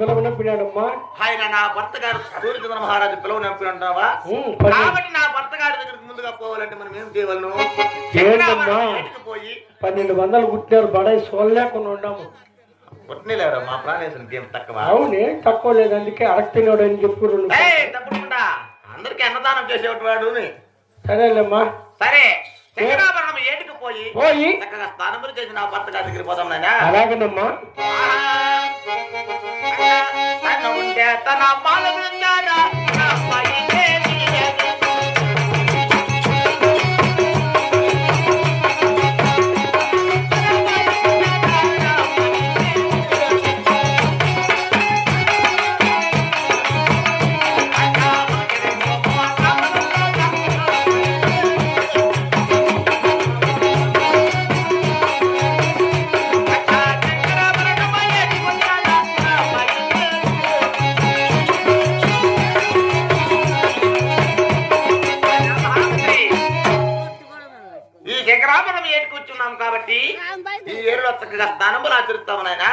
పిలవనప్పినాడమ్మా. ఆయన నా భర్త గారు సూర్యచంద్ర మహారాజు పిలవనంటున్నావా? కాబట్టి నా భర్త గారి దగ్గరికి ముందుగా పోవాలంటే మనం ఏం చేయవలను? పోయి 1200 పుట్టినారు బడాయి సోల్లేకుండా ఉన్నాము. పుట్టినలేరు మా ప్రాణేశ్వరికి ఏం తక్కువ? అవునే తక్కువ లేదు, అందుకే అడగతినాడు అని చెప్పు. తప్పకుండా అందరికి అన్నదానం చేసేవాడు. సరేలేమ్మా. సరే శంకరాభరణం ఏటికి పోయి చక్కగా స్నానం చేసి నా భర్త గారి దగ్గరికి పోదాం నాయనా. అలాగేనమ్మా. ఉంటే తన పాలు కాబట్టి ఈ ఏరులో చక్కగా స్థానములు ఆచరిస్తాము నాయనా.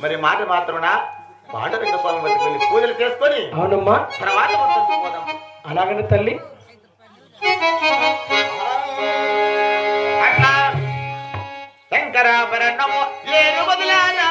మరి మాట మాత్రమేనా? పాండురంగ స్వామి వద్దకు వెళ్ళి పూజలు చేసుకొని అవునమ్మా తర్వాత మొత్తం పోదాం. అలాగనే తల్లి. అట్లా శంకరాభరణము ఏరు వదిలానా